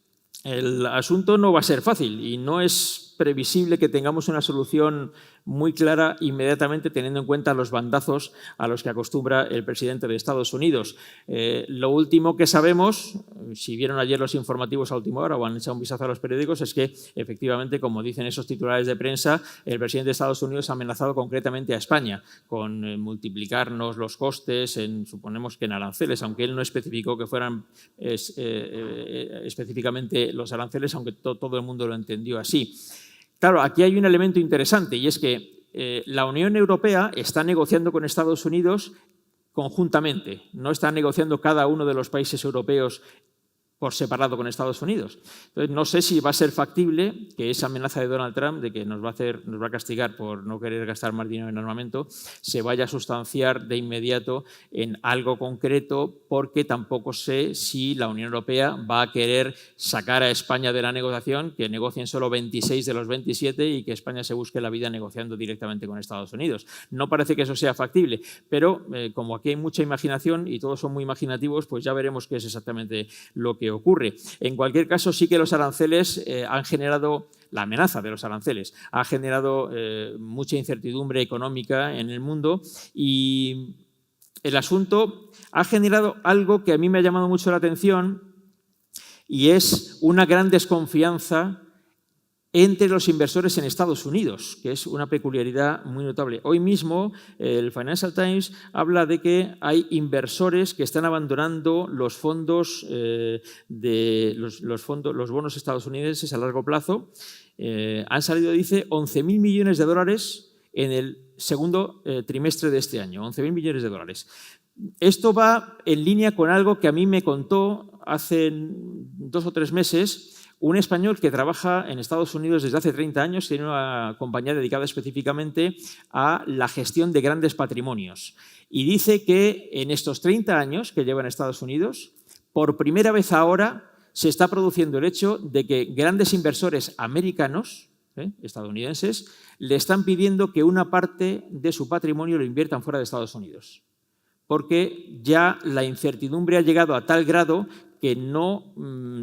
El asunto no va a ser fácil y no es previsible que tengamos una solución muy clara inmediatamente, teniendo en cuenta los bandazos a los que acostumbra el presidente de Estados Unidos. Lo último que sabemos, si vieron ayer los informativos a última hora o han echado un vistazo a los periódicos, es que efectivamente, como dicen esos titulares de prensa, el presidente de Estados Unidos ha amenazado concretamente a España con multiplicarnos los costes, suponemos que en aranceles, aunque él no especificó que fueran específicamente los aranceles, aunque todo el mundo lo entendió así. Claro, aquí hay un elemento interesante y es que la Unión Europea está negociando con Estados Unidos conjuntamente, no está negociando cada uno de los países europeos por separado con Estados Unidos. Entonces, no sé si va a ser factible que esa amenaza de Donald Trump de que nos va a castigar por no querer gastar más dinero en armamento se vaya a sustanciar de inmediato en algo concreto, porque tampoco sé si la Unión Europea va a querer sacar a España de la negociación, que negocien solo 26 de los 27 y que España se busque la vida negociando directamente con Estados Unidos. No parece que eso sea factible, pero como aquí hay mucha imaginación y todos son muy imaginativos, pues ya veremos qué es exactamente lo que ocurre. En cualquier caso, sí que los aranceles han generado, la amenaza de los aranceles ha generado mucha incertidumbre económica en el mundo, y el asunto ha generado algo que a mí me ha llamado mucho la atención, y es una gran desconfianza entre los inversores en Estados Unidos, que es una peculiaridad muy notable. Hoy mismo el Financial Times habla de que hay inversores que están abandonando los fondos, los bonos estadounidenses a largo plazo. Han salido, dice, 11.000 millones de dólares en el segundo trimestre de este año, 11.000 millones de dólares. Esto va en línea con algo que a mí me contó hace 2 o 3 meses un español que trabaja en Estados Unidos desde hace 30 años, tiene una compañía dedicada específicamente a la gestión de grandes patrimonios. Y dice que en estos 30 años que lleva en Estados Unidos, por primera vez ahora se está produciendo el hecho de que grandes inversores americanos, estadounidenses, le están pidiendo que una parte de su patrimonio lo inviertan fuera de Estados Unidos, porque ya la incertidumbre ha llegado a tal grado que no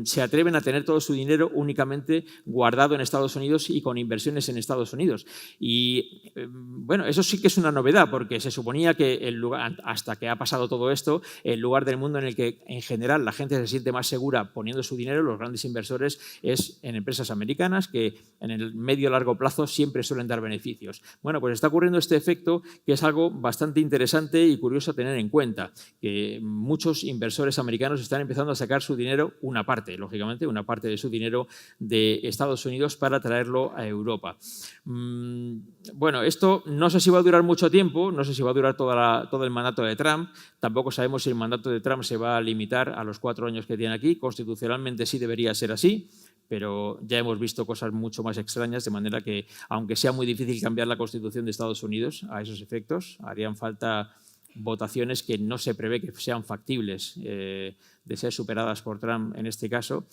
se atreven a tener todo su dinero únicamente guardado en Estados Unidos y con inversiones en Estados Unidos. Y bueno, eso sí que es una novedad, porque se suponía que el lugar, hasta que ha pasado todo esto, el lugar del mundo en el que en general la gente se siente más segura poniendo su dinero, los grandes inversores, es en empresas americanas que en el medio largo plazo siempre suelen dar beneficios. Bueno, pues está ocurriendo este efecto, que es algo bastante interesante y curioso a tener en cuenta, que muchos inversores americanos están empezando a sacar su dinero, una parte, lógicamente, una parte de su dinero de Estados Unidos para traerlo a Europa. Bueno, esto no sé si va a durar mucho tiempo, no sé si va a durar todo el mandato de Trump, tampoco sabemos si el mandato de Trump se va a limitar a los 4 años que tiene aquí, constitucionalmente sí debería ser así, pero ya hemos visto cosas mucho más extrañas, de manera que, aunque sea muy difícil cambiar la Constitución de Estados Unidos a esos efectos, harían falta votaciones que no se prevé que sean factibles de ser superadas por Trump en este caso,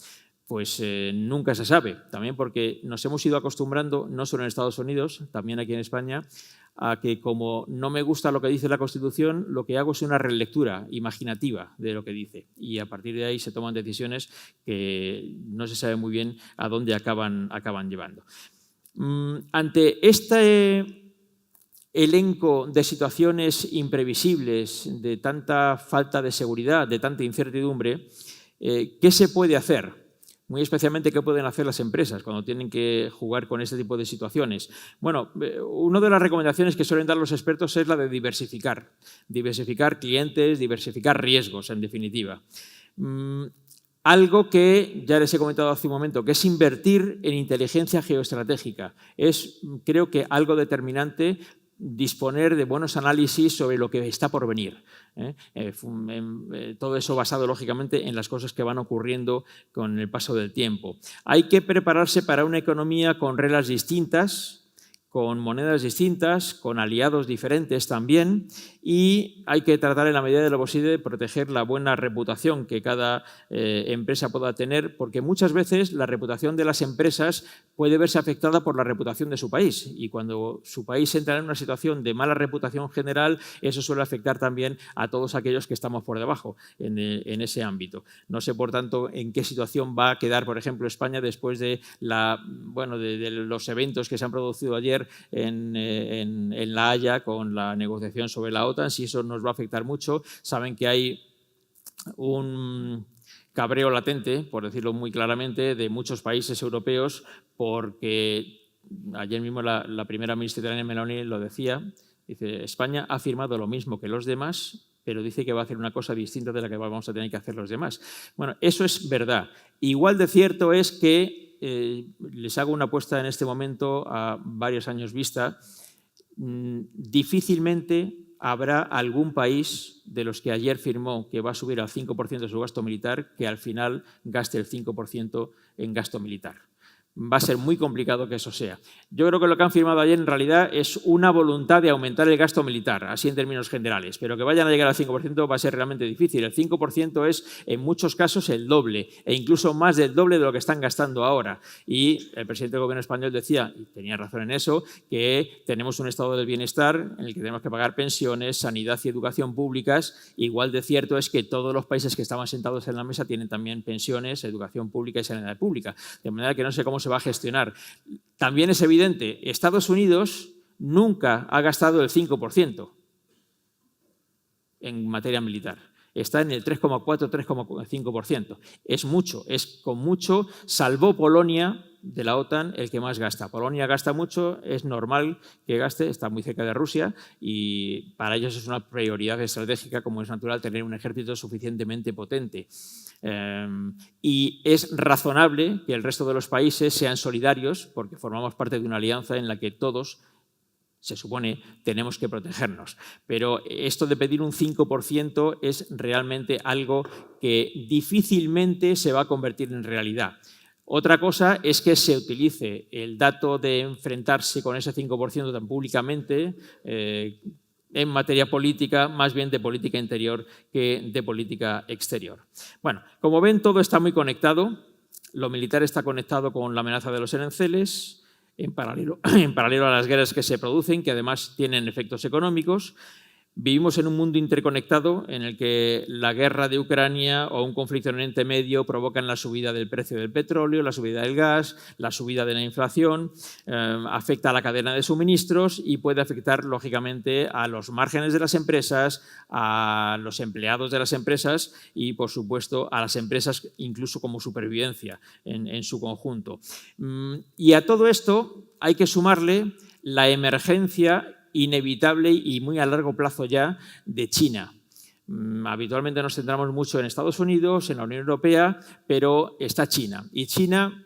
pues nunca se sabe. También porque nos hemos ido acostumbrando, no solo en Estados Unidos, también aquí en España, a que como no me gusta lo que dice la Constitución, lo que hago es una relectura imaginativa de lo que dice, y a partir de ahí se toman decisiones que no se sabe muy bien a dónde acaban llevando. Ante este elenco de situaciones imprevisibles, de tanta falta de seguridad, de tanta incertidumbre, ¿qué se puede hacer? Muy especialmente, ¿qué pueden hacer las empresas cuando tienen que jugar con este tipo de situaciones? Bueno, una de las recomendaciones que suelen dar los expertos es la de diversificar. Diversificar clientes, diversificar riesgos, en definitiva. Algo que ya les he comentado hace un momento, que es invertir en inteligencia geoestratégica. Es, creo que, algo determinante disponer de buenos análisis sobre lo que está por venir. Todo eso basado, lógicamente, en las cosas que van ocurriendo con el paso del tiempo. Hay que prepararse para una economía con reglas distintas, con monedas distintas, con aliados diferentes también, y hay que tratar en la medida de lo posible de proteger la buena reputación que cada empresa pueda tener, porque muchas veces la reputación de las empresas puede verse afectada por la reputación de su país, y cuando su país entra en una situación de mala reputación general, eso suele afectar también a todos aquellos que estamos por debajo en ese ámbito. No sé, por tanto, en qué situación va a quedar, por ejemplo, España después de los eventos que se han producido ayer en La Haya con la negociación sobre la OTAN, si eso nos va a afectar mucho. Saben que hay un cabreo latente, por decirlo muy claramente, de muchos países europeos, porque ayer mismo la primera ministra italiana Meloni lo decía, dice, España ha firmado lo mismo que los demás, pero dice que va a hacer una cosa distinta de la que vamos a tener que hacer los demás. Bueno, eso es verdad. Igual de cierto es que les hago una apuesta en este momento a varios años vista. Difícilmente habrá algún país de los que ayer firmó que va a subir al 5% de su gasto militar que al final gaste el 5% en gasto militar. Va a ser muy complicado que eso sea. Yo creo que lo que han firmado ayer en realidad es una voluntad de aumentar el gasto militar, así en términos generales, pero que vayan a llegar al 5% va a ser realmente difícil. El 5% es en muchos casos el doble e incluso más del doble de lo que están gastando ahora. Y el presidente del gobierno español decía, y tenía razón en eso, que tenemos un estado del bienestar en el que tenemos que pagar pensiones, sanidad y educación públicas. Igual de cierto es que todos los países que estaban sentados en la mesa tienen también pensiones, educación pública y sanidad pública. De manera que no sé cómo se va a gestionar. También es evidente, Estados Unidos nunca ha gastado el 5% en materia militar. Está en el 3,4-3,5%. Es mucho, es con mucho, salvo Polonia de la OTAN, el que más gasta. Polonia gasta mucho, es normal que gaste, está muy cerca de Rusia y para ellos es una prioridad estratégica, como es natural, tener un ejército suficientemente potente. Y es razonable que el resto de los países sean solidarios porque formamos parte de una alianza en la que todos, se supone, tenemos que protegernos. Pero esto de pedir un 5% es realmente algo que difícilmente se va a convertir en realidad. Otra cosa es que se utilice el dato de enfrentarse con ese 5% tan públicamente en materia política, más bien de política interior que de política exterior. Bueno, como ven, todo está muy conectado. Lo militar está conectado con la amenaza de los aranceles, en paralelo a las guerras que se producen, que además tienen efectos económicos. Vivimos en un mundo interconectado en el que la guerra de Ucrania o un conflicto en Oriente Medio provocan la subida del precio del petróleo, la subida del gas, la subida de la inflación, afecta a la cadena de suministros y puede afectar, lógicamente, a los márgenes de las empresas, a los empleados de las empresas y, por supuesto, a las empresas incluso como supervivencia en su conjunto. Y a todo esto hay que sumarle la emergencia inevitable y muy a largo plazo ya de China. Habitualmente nos centramos mucho en Estados Unidos, en la Unión Europea, pero está China. Y China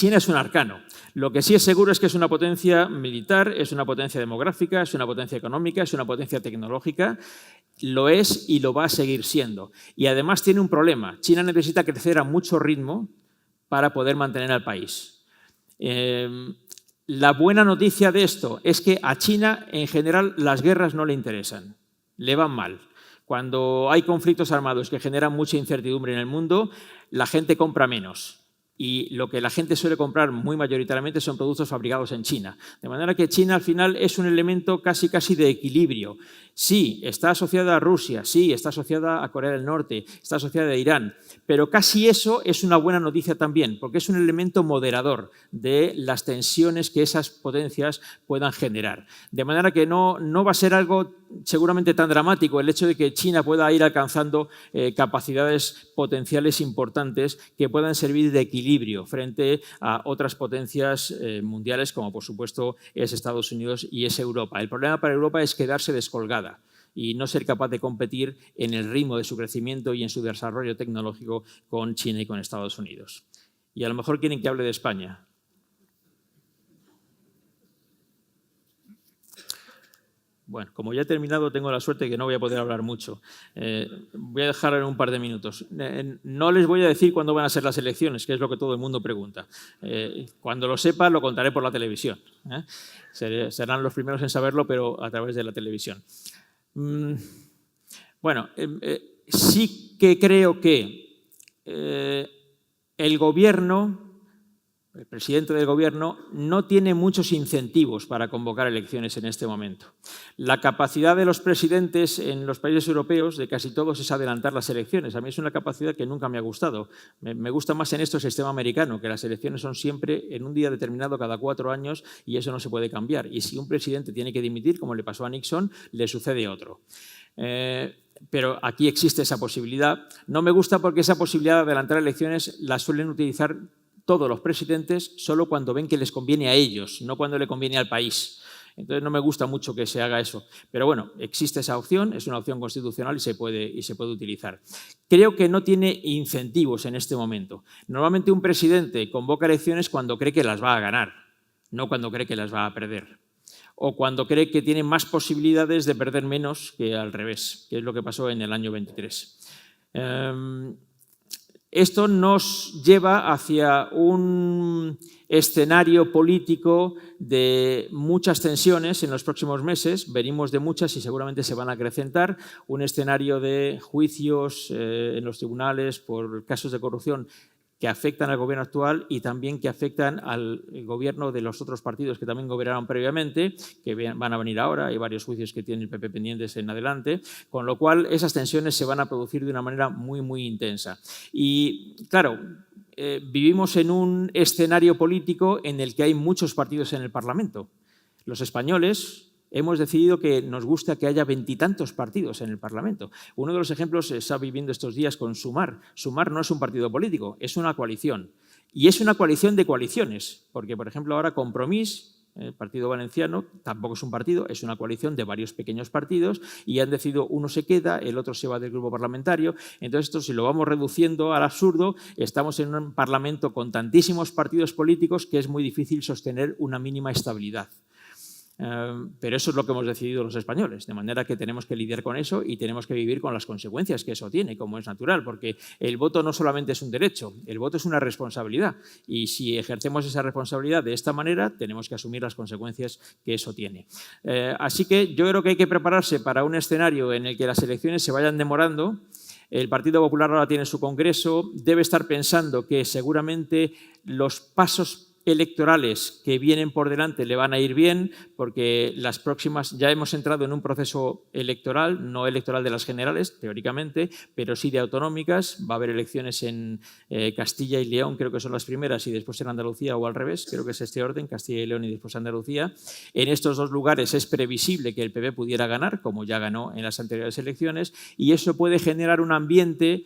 es un arcano. Lo que sí es seguro es que es una potencia militar, es una potencia demográfica, es una potencia económica, es una potencia tecnológica. Lo es y lo va a seguir siendo. Y además tiene un problema. China necesita crecer a mucho ritmo para poder mantener al país. La buena noticia de esto es que a China, en general, las guerras no le interesan, le van mal. Cuando hay conflictos armados que generan mucha incertidumbre en el mundo, la gente compra menos. Y lo que la gente suele comprar muy mayoritariamente son productos fabricados en China. De manera que China al final es un elemento casi de equilibrio. Sí, está asociada a Rusia, sí, está asociada a Corea del Norte, está asociada a Irán, pero casi eso es una buena noticia también, porque es un elemento moderador de las tensiones que esas potencias puedan generar. De manera que no va a ser algo seguramente tan dramático el hecho de que China pueda ir alcanzando capacidades potenciales importantes que puedan servir de equilibrio frente a otras potencias mundiales, como por supuesto es Estados Unidos y es Europa. El problema para Europa es quedarse descolgada y no ser capaz de competir en el ritmo de su crecimiento y en su desarrollo tecnológico con China y con Estados Unidos. Y a lo mejor quieren que hable de España. Bueno, como ya he terminado, tengo la suerte de que no voy a poder hablar mucho. Voy a dejar en un par de minutos. No les voy a decir cuándo van a ser las elecciones, que es lo que todo el mundo pregunta. Cuando lo sepa, lo contaré por la televisión. Serán los primeros en saberlo, pero a través de la televisión. Bueno, sí que creo que el gobierno, el presidente del gobierno, no tiene muchos incentivos para convocar elecciones en este momento. La capacidad de los presidentes en los países europeos, de casi todos, es adelantar las elecciones. A mí es una capacidad que nunca me ha gustado. Me gusta más en esto el sistema americano, que las elecciones son siempre en un día determinado cada 4 años y eso no se puede cambiar. Y si un presidente tiene que dimitir, como le pasó a Nixon, le sucede otro. Pero aquí existe esa posibilidad. No me gusta porque esa posibilidad de adelantar elecciones la suelen utilizar todos los presidentes solo cuando ven que les conviene a ellos, no cuando le conviene al país. Entonces no me gusta mucho que se haga eso. Pero bueno, existe esa opción, es una opción constitucional y se puede utilizar. Creo que no tiene incentivos en este momento. Normalmente un presidente convoca elecciones cuando cree que las va a ganar, no cuando cree que las va a perder. O cuando cree que tiene más posibilidades de perder menos que al revés, que es lo que pasó en el año 23. Esto nos lleva hacia un escenario político de muchas tensiones en los próximos meses. Venimos de muchas y seguramente se van a acrecentar. Un escenario de juicios en los tribunales por casos de corrupción que afectan al gobierno actual y también que afectan al gobierno de los otros partidos que también gobernaron previamente, que van a venir ahora. Hay varios juicios que tiene el PP pendientes en adelante, con lo cual esas tensiones se van a producir de una manera muy, muy intensa. Y claro, vivimos en un escenario político en el que hay muchos partidos en el Parlamento. Los españoles hemos decidido que nos gusta que haya 20 y tantos partidos en el Parlamento. Uno de los ejemplos se está viviendo estos días con Sumar. Sumar no es un partido político, es una coalición. Y es una coalición de coaliciones, porque, por ejemplo, ahora Compromís, el Partido Valenciano, tampoco es un partido, es una coalición de varios pequeños partidos y han decidido uno se queda, el otro se va del grupo parlamentario. Entonces, esto si lo vamos reduciendo al absurdo, estamos en un parlamento con tantísimos partidos políticos que es muy difícil sostener una mínima estabilidad. Pero eso es lo que hemos decidido los españoles, de manera que tenemos que lidiar con eso y tenemos que vivir con las consecuencias que eso tiene, como es natural, porque el voto no solamente es un derecho, el voto es una responsabilidad y si ejercemos esa responsabilidad de esta manera, tenemos que asumir las consecuencias que eso tiene. Así que yo creo que hay que prepararse para un escenario en el que las elecciones se vayan demorando. El Partido Popular ahora tiene su congreso, debe estar pensando que seguramente los pasos electorales que vienen por delante le van a ir bien porque las próximas, ya hemos entrado en un proceso electoral, no electoral de las generales, teóricamente, pero sí de autonómicas. Va a haber elecciones en Castilla y León, creo que son las primeras, y después en Andalucía o al revés, creo que es este orden, Castilla y León y después Andalucía. En estos dos lugares es previsible que el PP pudiera ganar, como ya ganó en las anteriores elecciones, y eso puede generar un ambiente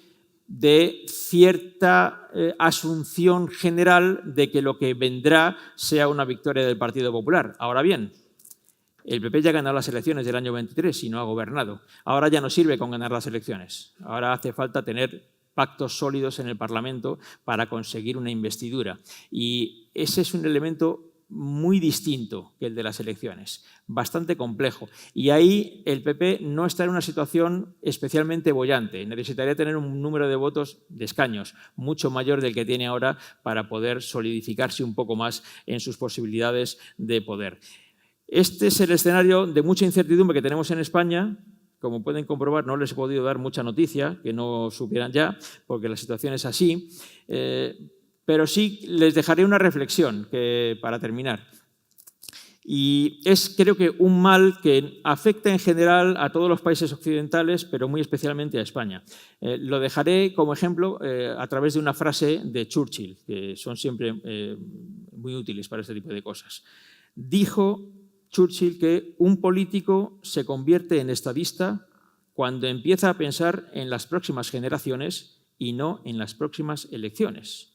de cierta asunción general de que lo que vendrá sea una victoria del Partido Popular. Ahora bien, el PP ya ganó las elecciones del año 23 y no ha gobernado. Ahora ya no sirve con ganar las elecciones. Ahora hace falta tener pactos sólidos en el Parlamento para conseguir una investidura. Y ese es un elemento muy distinto que el de las elecciones, bastante complejo. Y ahí el PP no está en una situación especialmente boyante. Necesitaría tener un número de votos, de escaños, mucho mayor del que tiene ahora para poder solidificarse un poco más en sus posibilidades de poder. Este es el escenario de mucha incertidumbre que tenemos en España. Como pueden comprobar, no les he podido dar mucha noticia, que no supieran ya, porque la situación es así. Pero sí les dejaré una reflexión para terminar. Y es, creo que, un mal que afecta en general a todos los países occidentales, pero muy especialmente a España. Lo dejaré como ejemplo a través de una frase de Churchill, que son siempre muy útiles para este tipo de cosas. Dijo Churchill que un político se convierte en estadista cuando empieza a pensar en las próximas generaciones y no en las próximas elecciones.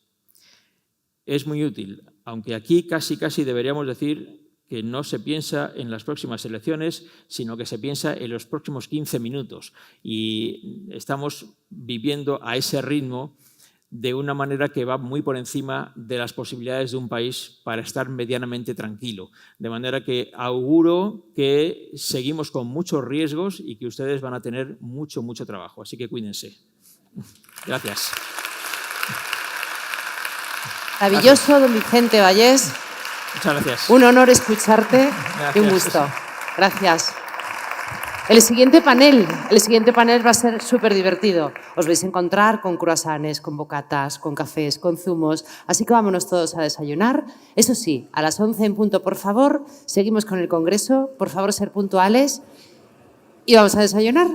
Es muy útil, aunque aquí casi deberíamos decir que no se piensa en las próximas elecciones, sino que se piensa en los próximos 15 minutos. Y estamos viviendo a ese ritmo de una manera que va muy por encima de las posibilidades de un país para estar medianamente tranquilo. De manera que auguro que seguimos con muchos riesgos y que ustedes van a tener mucho trabajo. Así que cuídense. Gracias. Maravilloso, don Vicente Vallés. Muchas gracias. Un honor escucharte y un gusto. Gracias. El siguiente panel va a ser súper divertido. Os vais a encontrar con croissants, con bocatas, con cafés, con zumos. Así que vámonos todos a desayunar. Eso sí, a las 11 en punto, por favor, seguimos con el congreso. Por favor, ser puntuales y vamos a desayunar.